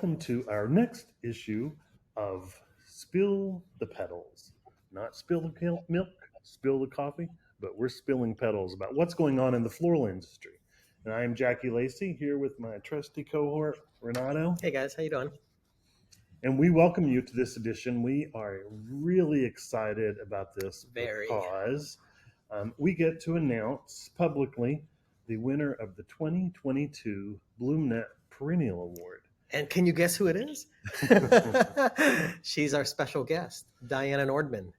welcome to our next issue of Spill the Petals. Not spill the milk, spill the coffee, but we're spilling petals about what's going on in the floral industry. And I am Jackie Lacey here with my trusty cohort, Renato. Hey guys, how you doing? And we welcome you to this edition. We are really excited about this because we get to announce publicly the winner of the 2022 BloomNet Perennial Award. And can you guess who it is? She's our special guest, Dianna Nordman,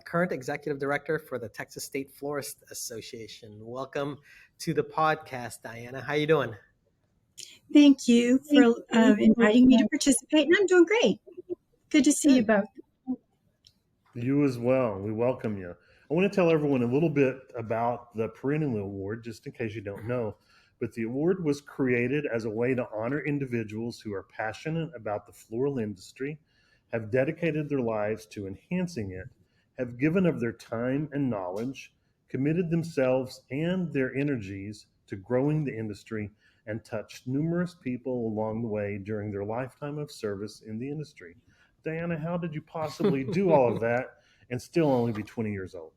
current executive director for the Texas State Florist Association. Welcome to the podcast, Dianna. How you doing? Thank you for inviting me to participate, and I'm doing great. Good to see you both. You as well. We welcome you. I want to tell everyone a little bit about the Perennial Award, just in case you don't know. But the award was created as a way to honor individuals who are passionate about the floral industry, have dedicated their lives to enhancing it, have given of their time and knowledge, committed themselves and their energies to growing the industry, and touched numerous people along the way during their lifetime of service in the industry. Dianna, how did you possibly do all of that and still only be 20 years old?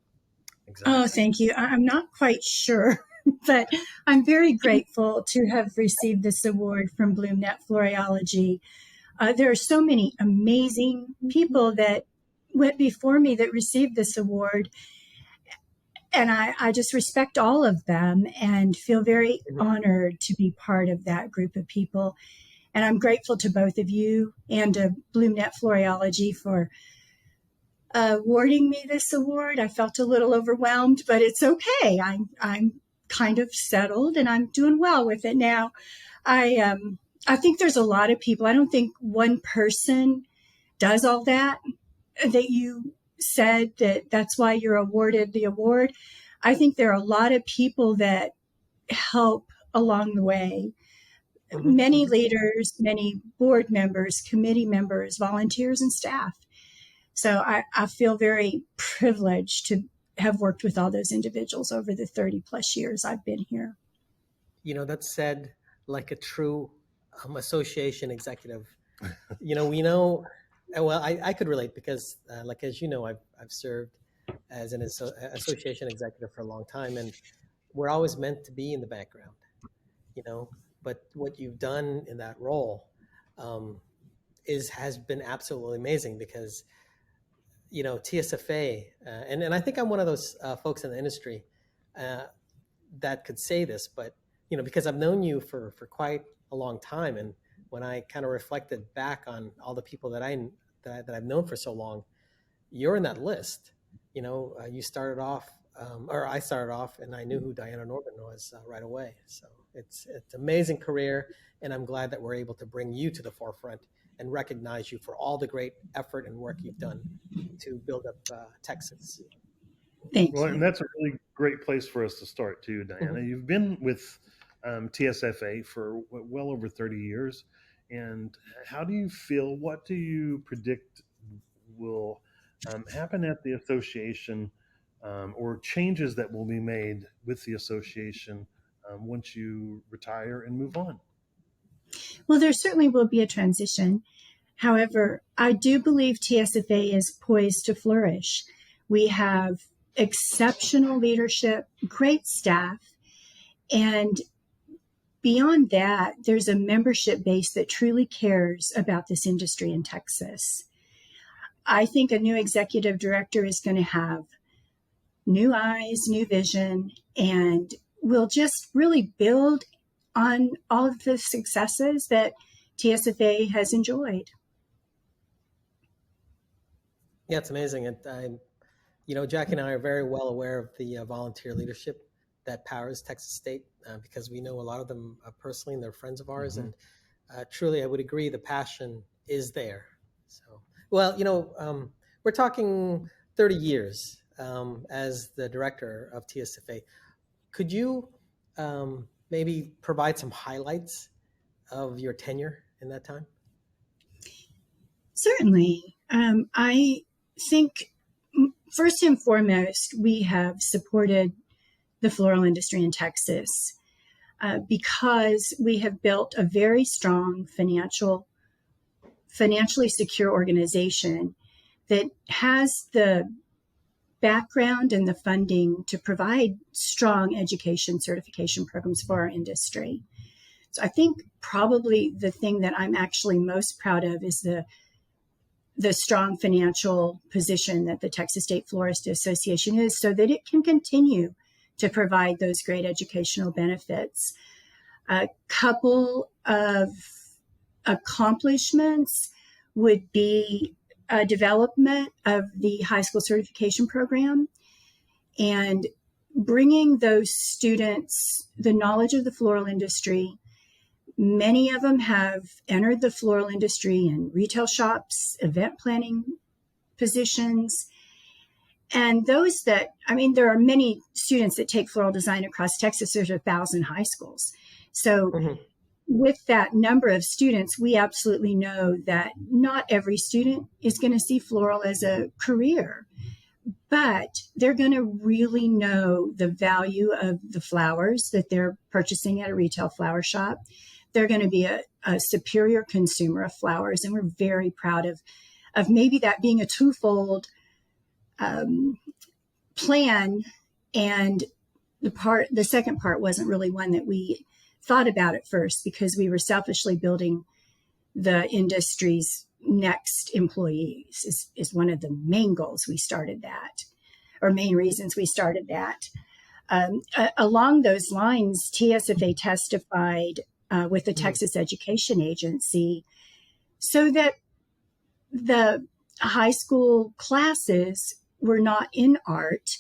Exactly. Oh, thank you. I'm not quite sure, but I'm very grateful to have received this award from BloomNet Floriology. There are so many amazing people that went before me that received this award, and I just respect all of them and feel very honored to be part of that group of people. And I'm grateful to both of you and to BloomNet Floriology for awarding me this award. I felt a little overwhelmed, but it's okay. I'm kind of settled and I'm doing well with it now. I think there's a lot of people. I don't think one person does all that you said that's why you're awarded the award. I think there are a lot of people that help along the way. Many leaders, many board members, committee members, volunteers, and staff. So I feel very privileged to have worked with all those individuals over the 30 plus years I've been here. You know, that's said like a true association executive. I could relate because as you know, I've served as an association executive for a long time, and we're always meant to be in the background, but what you've done in that role has been absolutely amazing because TSFA, and I think I'm one of those folks in the industry that could say this, but because I've known you for quite a long time, and when I kind of reflected back on all the people that I've known for so long, you're in that list. You started off, or I started off, and I knew who Dianna Nordman was right away. So it's an amazing career, and I'm glad that we're able to bring you to the forefront and recognize you for all the great effort and work you've done to build up Texas. Thank you. And that's a really great place for us to start too, Dianna. You've been with TSFA for well over 30 years. And how do you feel? What do you predict will happen at the association or changes that will be made with the association once you retire and move on? Well, there certainly will be a transition. However, I do believe TSFA is poised to flourish. We have exceptional leadership, great staff, and beyond that, there's a membership base that truly cares about this industry in Texas. I think a new executive director is going to have new eyes, new vision, and will just really build on all of the successes that TSFA has enjoyed. Yeah, it's amazing. Jackie and I are very well aware of the volunteer leadership that powers Texas State because we know a lot of them personally and they're friends of ours. And truly, I would agree the passion is there. So, we're talking 30 years as the director of TSFA. Could you maybe provide some highlights of your tenure in that time? Certainly. I think first and foremost, we have supported the floral industry in Texas because we have built a very strong financial financially secure organization that has the background and the funding to provide strong education certification programs for our industry. So I think probably the thing that I'm actually most proud of is the strong financial position that the Texas State Florist Association is, so that it can continue to provide those great educational benefits. A couple of accomplishments would be a development of the high school certification program and bringing those students the knowledge of the floral industry. Many of them have entered the floral industry in retail shops, event planning positions. And those that, there are many students that take floral design across Texas. There's 1,000 high schools. So with that number of students, we absolutely know that not every student is going to see floral as a career, but they're going to really know the value of the flowers that they're purchasing at a retail flower shop. They're going to be a superior consumer of flowers. And we're very proud of maybe that being a twofold plan. And the second part wasn't really one that we thought about at first, because we were selfishly building the industry's next employees is one of the main goals we started that, or main reasons we started that. Along those lines, TSFA testified with the Texas Education Agency so that the high school classes were not in art.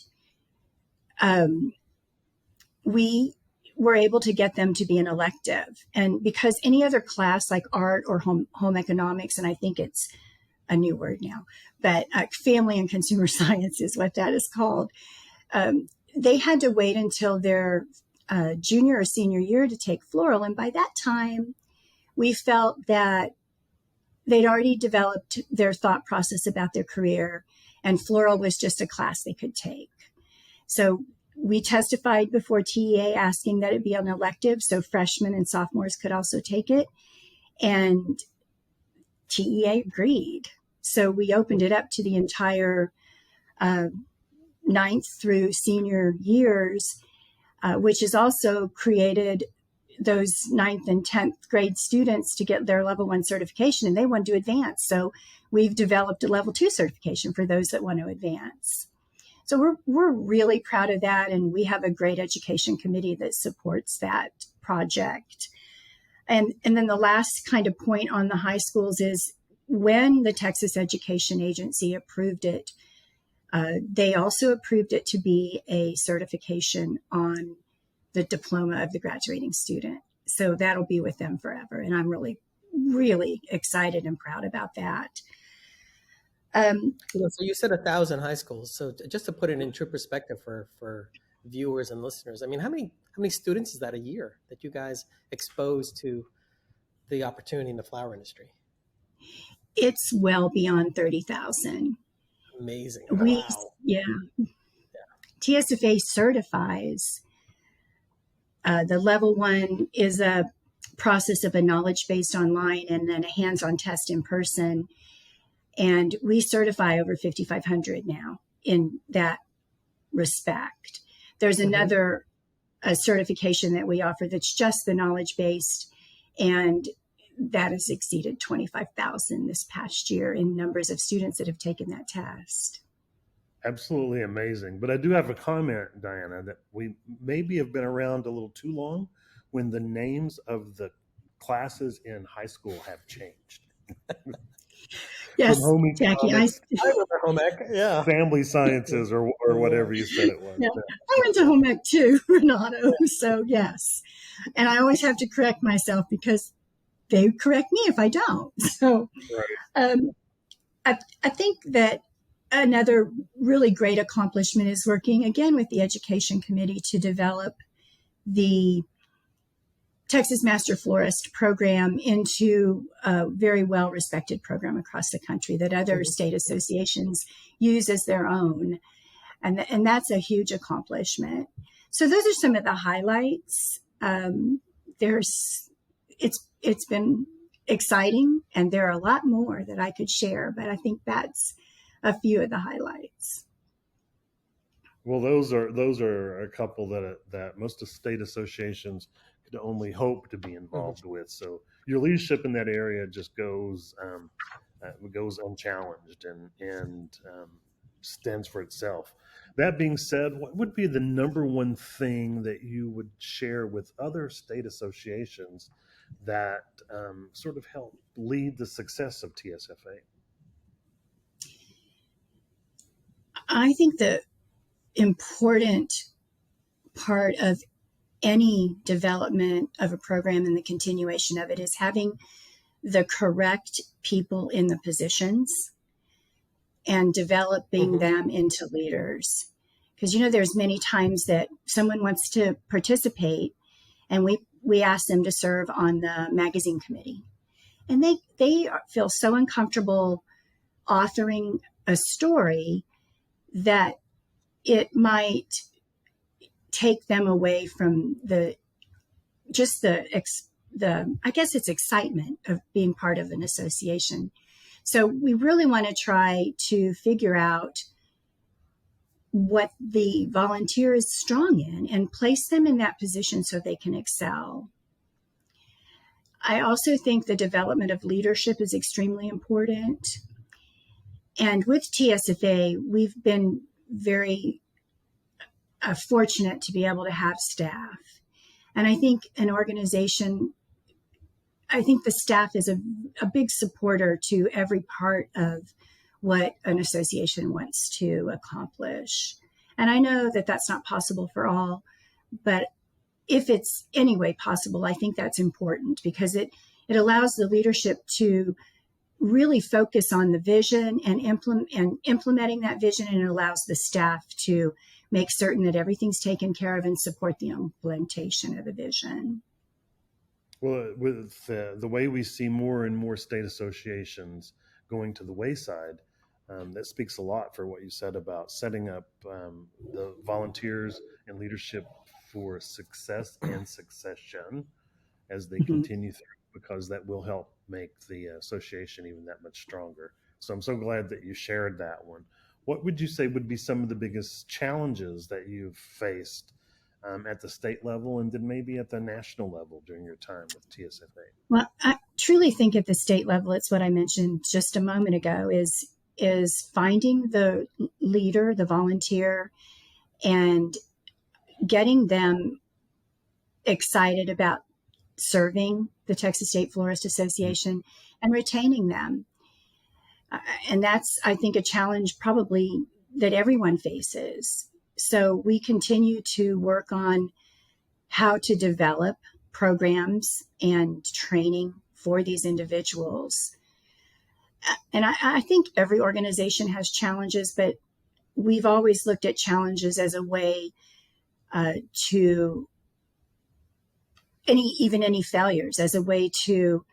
We were able to get them to be an elective. And because any other class like art or home economics, and I think it's a new word now, but family and consumer science is what that is called, they had to wait until their junior or senior year to take floral. And by that time, we felt that they'd already developed their thought process about their career, and floral was just a class they could take. So we testified before TEA asking that it be an elective so freshmen and sophomores could also take it. And TEA agreed. So we opened it up to the entire ninth through senior years, which has also created those 9th and 10th grade students to get their level 1 certification, and they want to advance. So we've developed a level 2 certification for those that want to advance. So we're really proud of that, and we have a great education committee that supports that project. And then the last kind of point on the high schools is when the Texas Education Agency approved it, they also approved it to be a certification on the diploma of the graduating student. So that'll be with them forever. And I'm really, really excited and proud about that. So you said 1,000 high schools. So just to put it in true perspective for viewers and listeners, how many students is that a year that you guys expose to the opportunity in the flower industry? It's well beyond 30,000. Amazing. Wow. Yeah. TSFA certifies. The level 1 is a process of a knowledge-based online and then a hands-on test in person. And we certify over 5,500 now in that respect. There's another certification that we offer that's just the knowledge-based, and that has exceeded 25,000 this past year in numbers of students that have taken that test. Absolutely amazing. But I do have a comment, Dianna, that we maybe have been around a little too long when the names of the classes in high school have changed. Yes, From Jackie, I remember home ec, yeah. Family sciences or whatever you said it was. Yeah. I went to home ec too, Renato. So yes. And I always have to correct myself because they correct me if I don't. So I think that another really great accomplishment is working again with the Education Committee to develop the Texas Master Florist program into a very well-respected program across the country that other state associations use as their own. And that's a huge accomplishment. So those are some of the highlights. It's been exciting, and there are a lot more that I could share, but I think that's a few of the highlights. Well, those are a couple that most of state associations could only hope to be involved with. So your leadership in that area just goes unchallenged and stands for itself. That being said, what would be the number one thing that you would share with other state associations that sort of help lead the success of TSFA? I think the important part of any development of a program and the continuation of it is having the correct people in the positions and developing them into leaders. Because, there's many times that someone wants to participate and we ask them to serve on the magazine committee. And they feel so uncomfortable authoring a story that it might take them away from the I guess it's excitement of being part of an association. So we really want to try to figure out what the volunteer is strong in and place them in that position so they can excel. I also think the development of leadership is extremely important. And with TSFA, we've been very fortunate to be able to have staff. And I think the staff is a big supporter to every part of what an association wants to accomplish. And I know that that's not possible for all, but if it's any way possible, I think that's important because it allows the leadership to really focus on the vision and implementing that vision, and it allows the staff to make certain that everything's taken care of and support the implementation of the vision. Well, with the way we see more and more state associations going to the wayside, that speaks a lot for what you said about setting up the volunteers and leadership for success and succession as they continue through, because that will help make the association even that much stronger. So I'm so glad that you shared that one. What would you say would be some of the biggest challenges that you've faced at the state level and then maybe at the national level during your time with TSFA? Well, I truly think at the state level, it's what I mentioned just a moment ago, is finding the leader, the volunteer, and getting them excited about serving the Texas State Florist Association and retaining them. And that's, I think, a challenge probably that everyone faces. So we continue to work on how to develop programs and training for these individuals. And I think every organization has challenges, but we've always looked at challenges as a way to any failures, as a way to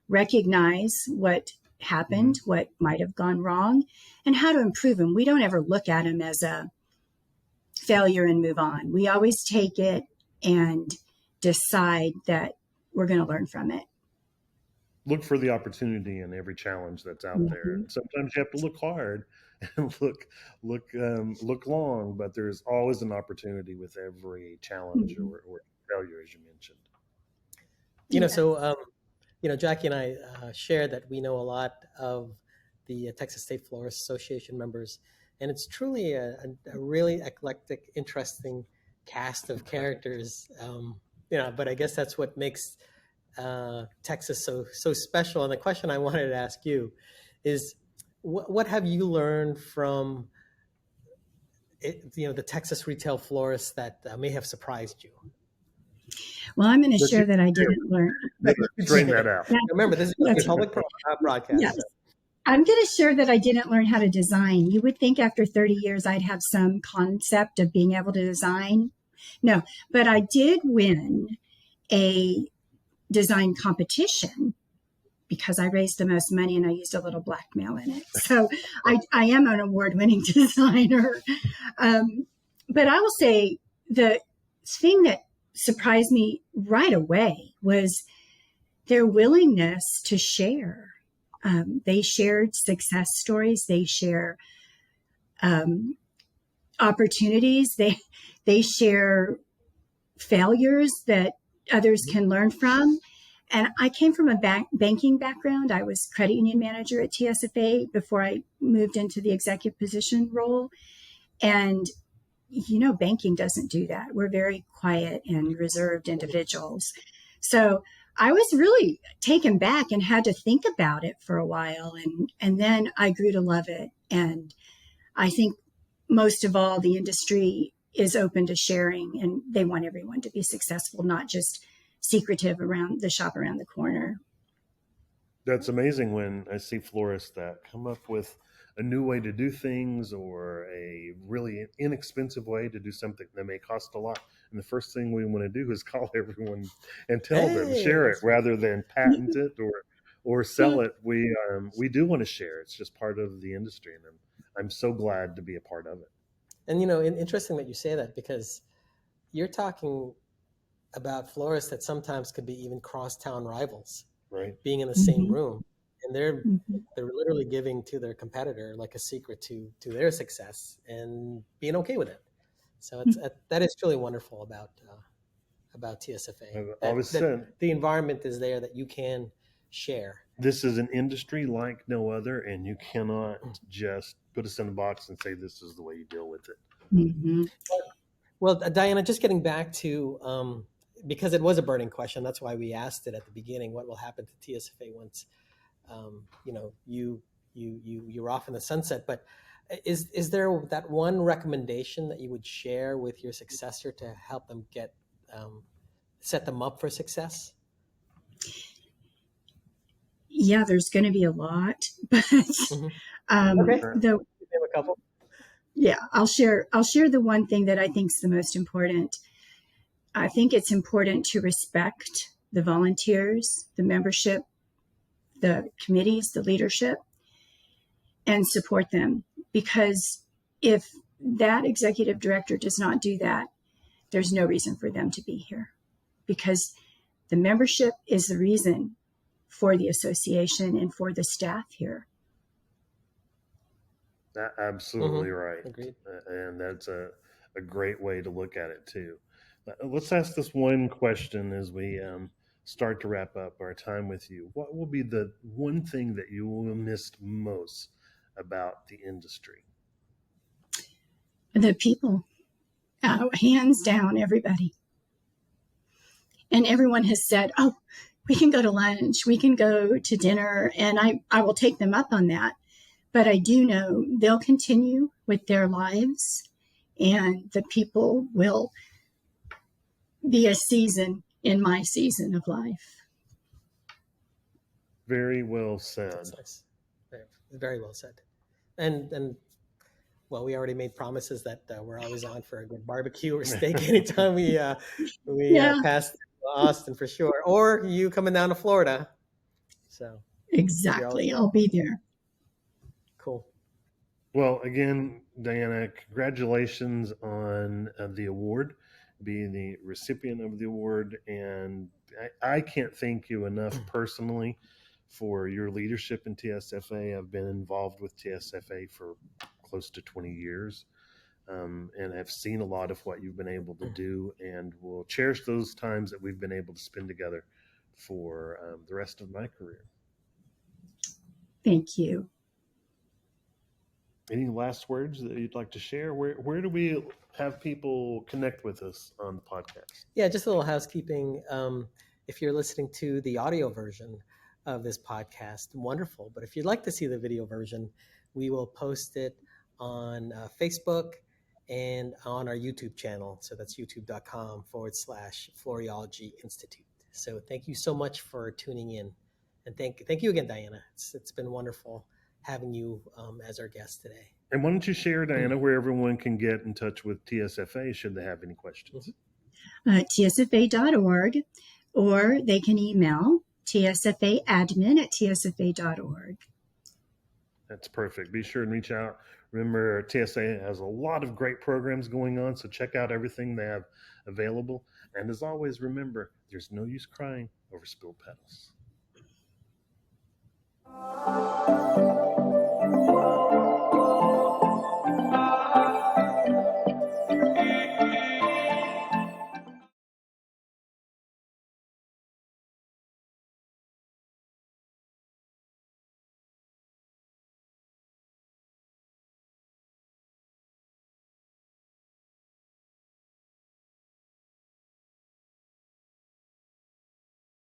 recognize what happened, what might have gone wrong, and how to improve them. We don't ever look at them as a failure and move on. We always take it and decide that we're going to learn from it. Look for the opportunity in every challenge that's out there. And sometimes you have to look hard and look long, but there's always an opportunity with every challenge or failure, as you mentioned. Jackie and I share that we know a lot of the Texas State Florist Association members, and it's truly a really eclectic, interesting cast of characters. But I guess that's what makes Texas so special. And the question I wanted to ask you is, what have you learned from the Texas retail florists that may have surprised you? Well, I'm going to share that I didn't learn. Bring that out. Remember, this is a public broadcast. Yes. I'm going to share that I didn't learn how to design. You would think after 30 years I'd have some concept of being able to design. No, but I did win a design competition because I raised the most money and I used a little blackmail in it. So I am an award-winning designer. But I will say the thing that surprised me right away was their willingness to share. They shared success stories. They share opportunities. They share failures that others can learn from. And I came from a banking background. I was credit union manager at TSFA before I moved into the executive position role. And, banking doesn't do that. We're very quiet and reserved individuals. So I was really taken back and had to think about it for a while. And then I grew to love it. And I think most of all, the industry is open to sharing, and they want everyone to be successful, not just secretive around the shop around the corner. That's amazing when I see florists that come up with a new way to do things or a really inexpensive way to do something that may cost a lot. And the first thing we want to do is call everyone and tell them, share it, rather than patent it or sell it. We do want to share. It's just part of the industry, and I'm so glad to be a part of it. And interesting that you say that, because you're talking about florists that sometimes could be even crosstown rivals, right? Being in the same room, and they're literally giving to their competitor like a secret to their success and being okay with it. So that is truly wonderful about TSFA. I've always said the environment is there that you can share. This is an industry like no other, and you cannot just put us in a box and say this is the way you deal with it. Mm-hmm. Well, Dianna, just getting back to because it was a burning question, that's why we asked it at the beginning. What will happen to TSFA once you're off in the sunset? But is there that one recommendation that you would share with your successor to help them set them up for success? Yeah, there's going to be a lot, but Okay. A couple. Yeah, I'll share the one thing that I think is the most important. I think it's important to respect the volunteers, the membership, the committees, the leadership, and support them. Because if that executive director does not do that, there's no reason for them to be here. Because the membership is the reason for the association and for the staff here. Absolutely right. Agreed. And that's a great way to look at it too. Let's ask this one question as we start to wrap up our time with you. What will be the one thing that you will miss most about the industry? The people, hands down, everybody. And everyone has said, oh, we can go to lunch, we can go to dinner, and I will take them up on that. But I do know they'll continue with their lives, and the people will be a season in my season of life. Very well said. That's nice. Very well said. And well, we already made promises that we're always on for a good barbecue or steak anytime we pass Austin for sure, or you coming down to Florida. So exactly, I'll be there. Cool. Well, again, Dianna, congratulations on the award, being the recipient of the award, and I can't thank you enough personally for your leadership in TSFA. I've been involved with TSFA for close to 20 years. And I've seen a lot of what you've been able to do, and will cherish those times that we've been able to spend together for the rest of my career. Thank you. Any last words that you'd like to share? Where do we have people connect with us on the podcast? Yeah, just a little housekeeping. If you're listening to the audio version of this podcast, wonderful. But if you'd like to see the video version, we will post it on Facebook and on our YouTube channel. So that's youtube.com/Floriology Institute. So thank you so much for tuning in. And thank you again, Dianna. It's been wonderful having you as our guest today. And why don't you share, Dianna, where everyone can get in touch with TSFA should they have any questions? TSFA.org, or they can email tsfaadmin@tsfa.org. That's perfect. Be sure and reach out. Remember, TSA has a lot of great programs going on, so check out everything they have available. And as always, remember, there's no use crying over spilled petals.